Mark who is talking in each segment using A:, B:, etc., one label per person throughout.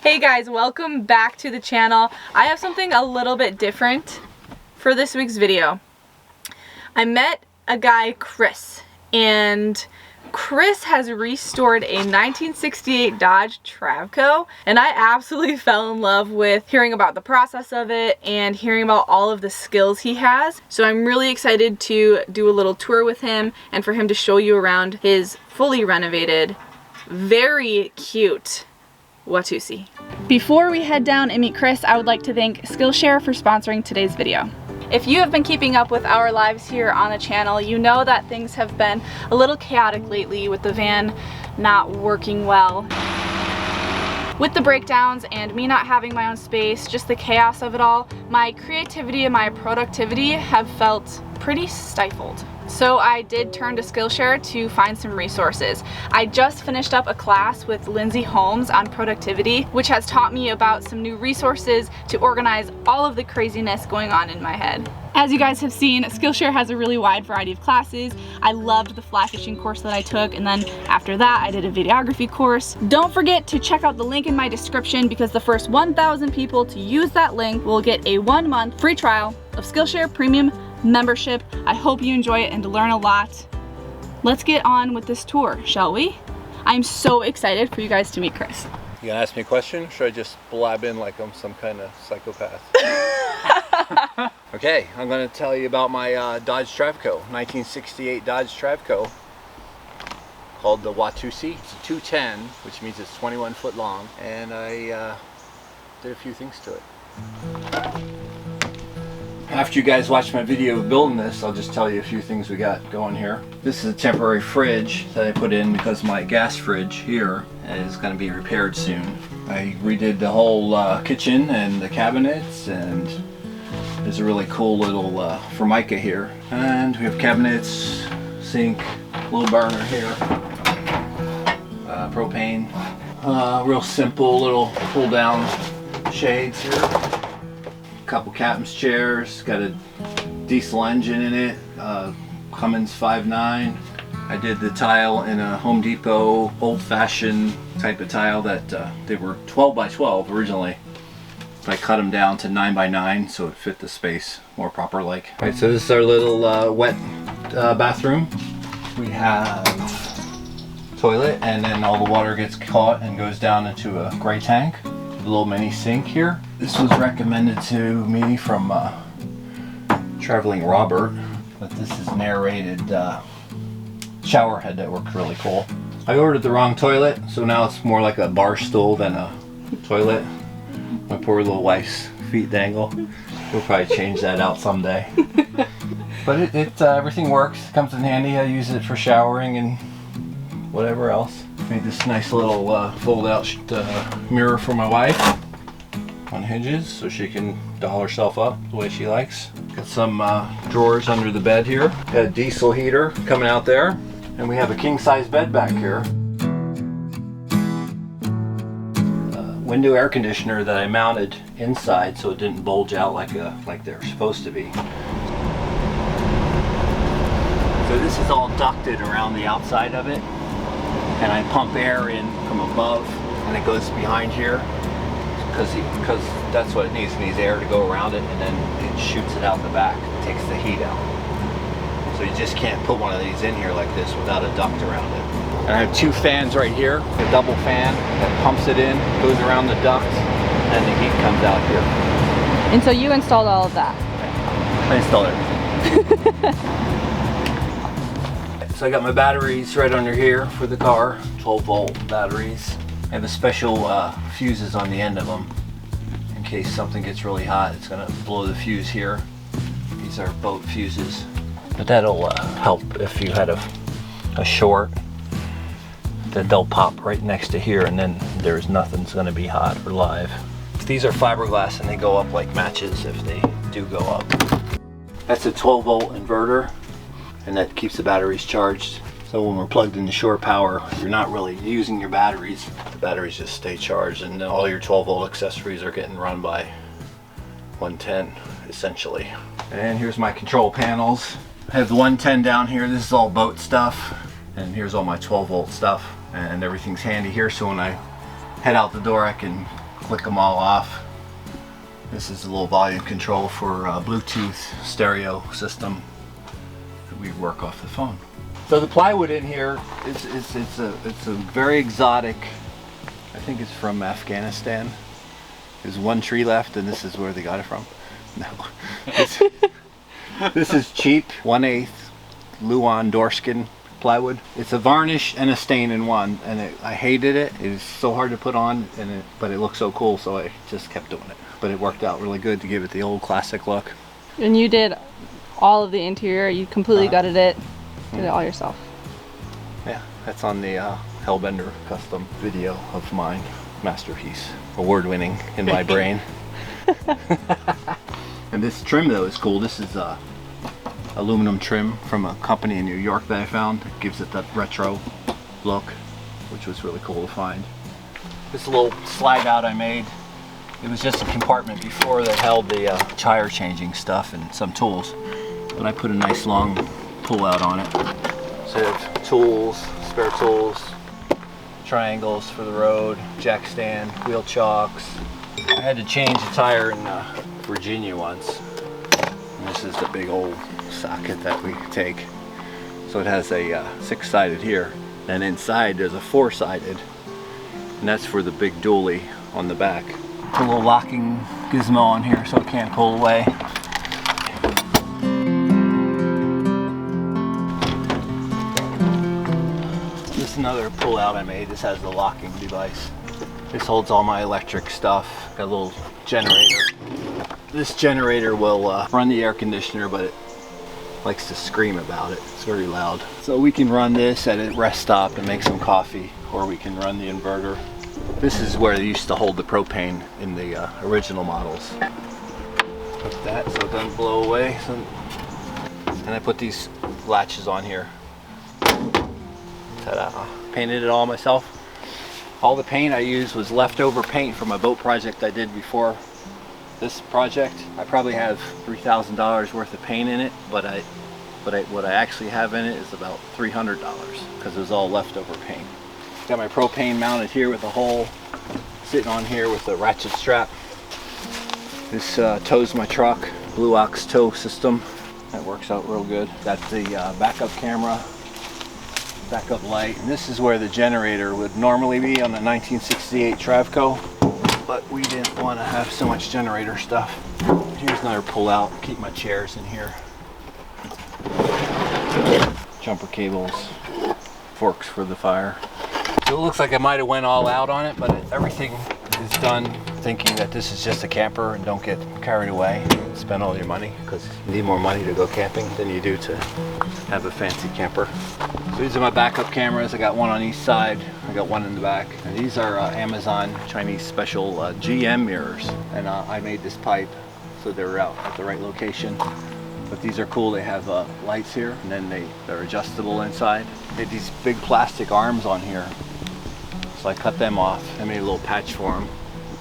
A: Hey guys, welcome back to the channel. I have something a little bit different for this week's video. I met a guy, Chris, and Chris has restored a 1968 Dodge Travco, and I absolutely fell in love with hearing about the process of it and hearing about all of the skills he has. So I'm really excited to do a little tour with him and for him to show you around his fully renovated, very cute Watusi. Before we head down and meet Chris, I would like to thank Skillshare for sponsoring today's video. If you have been keeping up with our lives here on the channel, you know that things have been a little chaotic lately with the van not working well. With the breakdowns and me not having my own space, just the chaos of it all, my creativity and my productivity have felt pretty stifled. So I did turn to Skillshare to find some resources. I just finished up a class with Lindsay Holmes on productivity, which has taught me about some new resources to organize all of the craziness going on in my head. As you guys have seen, Skillshare has a really wide variety of classes. I loved the fly fishing course that I took, and then after that I did a videography course. Don't forget to check out the link in my description because the first 1,000 people to use that link will get a 1-month free trial of Skillshare Premium membership. I hope you enjoy it and learn a lot. Let's get on with this tour, shall we? I'm so excited for you guys to meet Chris.
B: You gonna ask me a question? Or should I just blab in like I'm some kind of psychopath? Okay, I'm gonna tell you about my Dodge Travco, 1968 Dodge Travco, called the Watusi. It's a 210, which means it's 21 foot long, and I did a few things to it. After you guys watch my video of building this, I'll just tell you a few things we got going here. This is a temporary fridge that I put in because my gas fridge here is going to be repaired soon. I redid the whole kitchen and the cabinets, and there's a really cool little Formica here. And we have cabinets, sink, little burner here, propane. Real simple little pull down shades here. Couple captain's chairs, got a diesel engine in it, Cummins 5.9. I did the tile in a Home Depot old-fashioned type of tile that they were 12 by 12 originally. I cut them down to 9 by 9 so it fit the space more proper like. Alright, so this is our little wet bathroom. We have toilet, and then all the water gets caught and goes down into a gray tank. A little mini sink here. This was recommended to me from Traveling Robert, but this is an aerated shower head that works really cool. I ordered the wrong toilet, so now it's more like a bar stool than a toilet. My poor little wife's feet dangle. We'll probably change that out someday. But everything works, comes in handy. I use it for showering and whatever else. Made this nice little fold-out mirror for my wife on hinges so she can doll herself up the way she likes. Got some drawers under the bed here. Got a diesel heater coming out there, and we have a king-size bed back here. Window air conditioner that I mounted inside so it didn't bulge out like they're supposed to be. So this is all ducted around the outside of it. And I pump air in from above, and it goes behind here because that's what it needs. It needs air to go around it, and then it shoots it out the back. It takes the heat out. So you just can't put one of these in here like this without a duct around it. And I have two fans right here, a double fan that pumps it in, goes around the duct, and the heat comes out here.
A: And so you installed all of that?
B: I installed everything. So I got my batteries right under here for the car, 12-volt batteries. I have a special fuses on the end of them. In case something gets really hot, it's gonna blow the fuse here. These are boat fuses. But that'll help if you had a short, that they'll pop right next to here, and then there's nothing's gonna be hot or live. These are fiberglass and they go up like matches if they do go up. That's a 12-volt inverter, and that keeps the batteries charged. So when we're plugged into shore power, you're not really using your batteries. The batteries just stay charged, and all your 12-volt accessories are getting run by 110 essentially. And here's my control panels. I have the 110 down here. This is all boat stuff, and here's all my 12-volt stuff. and everything's handy here, so when I head out the door I can click them all off. This is a little volume control for Bluetooth stereo system that we work off the phone. So the plywood in here it's a very exotic. I think it's from Afghanistan. There's one tree left, and this is where they got it from. No, this is cheap 1/8 Luan Doorskin plywood. It's a varnish and a stain in one, and I hated it. It was so hard to put on, but it looked so cool, so I just kept doing it. But it worked out really good to give it the old classic look.
A: And you did all of the interior. You completely gutted it. Did it all yourself.
B: Yeah, that's on the Hellbender custom video of mine. Masterpiece, award-winning in my brain. And this trim though is cool. This is aluminum trim from a company in New York that I found. It gives it that retro look, which was really cool to find. This little slide out I made, it was just a compartment before that held the tire changing stuff and some tools, but I put a nice long pull out on it. So I have tools, spare tools, triangles for the road, jack stand, wheel chocks. I had to change a tire in Virginia once. And this is the big old socket that we take. So it has a 6-sided here, and inside there's a 4-sided, and that's for the big dually on the back. It's a little locking gizmo on here so it can't pull away. This is another pull out I made. This has the locking device. This holds all my electric stuff. Got a little generator. This generator will run the air conditioner, but it likes to scream about it. It's very loud. So we can run this at a rest stop and make some coffee, or we can run the inverter. This is where they used to hold the propane in the original models. Put that so it doesn't blow away. And I put these latches on here. Ta-da. Painted it all myself. All the paint I used was leftover paint from a boat project I did before this project. I probably have $3,000 worth of paint in it, but what I actually have in it is about $300 because it was all leftover paint. Got my propane mounted here with a hole, sitting on here with a ratchet strap. This tows my truck, Blue Ox tow system. That works out real good. Got the backup camera, backup light, and this is where the generator would normally be on the 1968 Travco, but we didn't want to have so much generator stuff. Here's another pull out, keep my chairs in here. Jumper cables, forks for the fire. So it looks like I might have went all out on it, but everything is done thinking that this is just a camper, and don't get carried away and spend all your money, because you need more money to go camping than you do to have a fancy camper. So these are my backup cameras. I got one on each side. I got one in the back. And these are Amazon Chinese special GM mirrors. And I made this pipe so they're out at the right location. But these are cool. They have lights here, and then they're adjustable inside. They have these big plastic arms on here. So I cut them off. I made a little patch for them.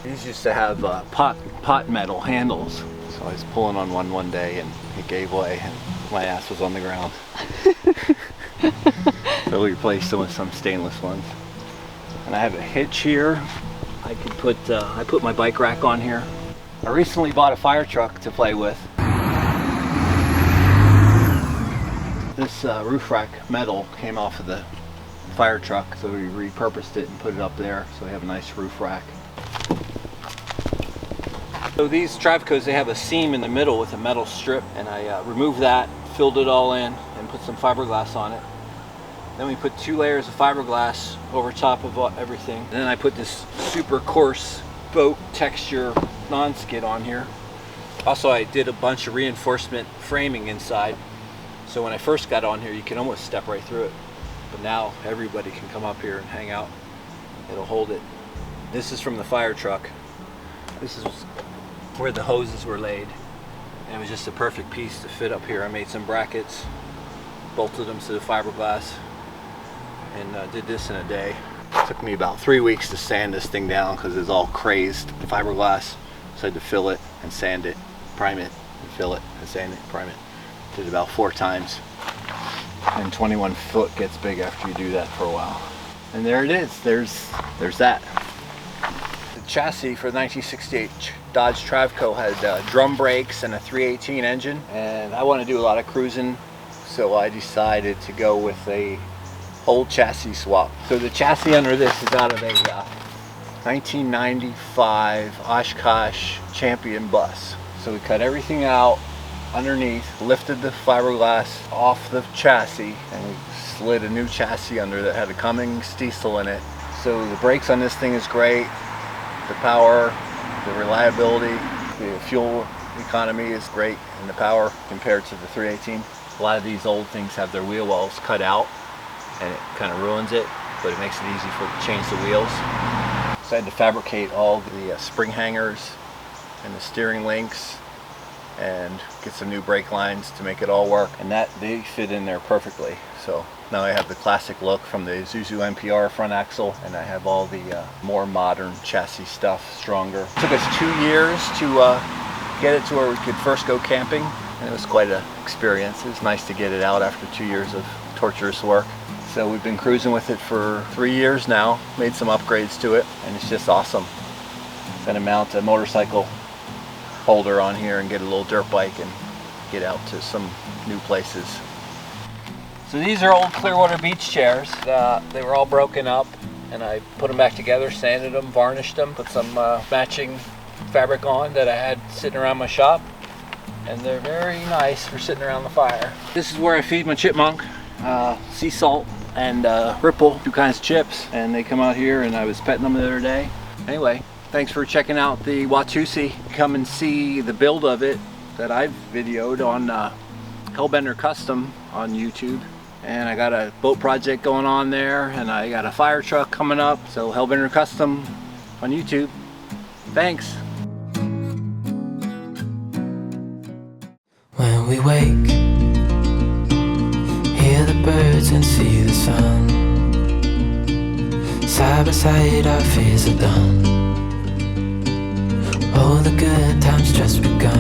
B: These used to have pot metal handles. So I was pulling on one day and it gave way and my ass was on the ground. So we replaced them with some stainless ones. And I have a hitch here. I could put I put my bike rack on here. I recently bought a fire truck to play with. This roof rack metal came off of the fire truck, so we repurposed it and put it up there so we have a nice roof rack. So these Travcos, they have a seam in the middle with a metal strip, and I removed that, filled it all in, and put some fiberglass on it. Then we put 2 layers of fiberglass over top of everything. And then I put this super coarse boat texture non-skid on here. Also, I did a bunch of reinforcement framing inside. So when I first got on here, you can almost step right through it. But now everybody can come up here and hang out. It'll hold it. This is from the fire truck. This is where the hoses were laid. And it was just a perfect piece to fit up here. I made some brackets, bolted them to the fiberglass, and did this in a day. It took me about 3 weeks to sand this thing down because it's all crazed fiberglass. So I had to fill it and sand it, prime it, and fill it and sand it, prime it. Did it about 4 times. And 21 foot gets big after you do that for a while. And there it is. There's that. The chassis for the 1968 Dodge Travco had drum brakes and a 318 engine, and I want to do a lot of cruising, so I decided to go with a old chassis swap. So the chassis under this is out of a 1995 Oshkosh Champion bus. So we cut everything out underneath, lifted the fiberglass off the chassis, and we slid a new chassis under that had a Cummins diesel in it. So the brakes on this thing is great. The power, the reliability, the fuel economy is great, and the power compared to the 318. A lot of these old things have their wheel wells cut out, and it kind of ruins it, but it makes it easy to change the wheels. So I had to fabricate all the spring hangers and the steering links and get some new brake lines to make it all work, and that they fit in there perfectly. So now I have the classic look from the Isuzu NPR front axle, and I have all the more modern chassis stuff, stronger. It took us 2 years to get it to where we could first go camping, and it was quite an experience. It was nice to get it out after 2 years of torturous work. So we've been cruising with it for 3 years now, made some upgrades to it, and it's just awesome. Gonna mount a motorcycle holder on here and get a little dirt bike and get out to some new places. So these are old Clearwater Beach chairs. They were all broken up, and I put them back together, sanded them, varnished them, put some matching fabric on that I had sitting around my shop, and they're very nice for sitting around the fire. This is where I feed my chipmunk, sea salt and Ripple, 2 kinds of chips, and they come out here, and I was petting them the other day. Anyway, thanks for checking out the Watusi. Come and see the build of it that I've videoed on Hellbender Custom on YouTube. And I got a boat project going on there, and I got a fire truck coming up. So Hellbender Custom on YouTube. Thanks.
C: When we wake, hear the birds and see the sun. Side by side our fears are done. All the good times just begun.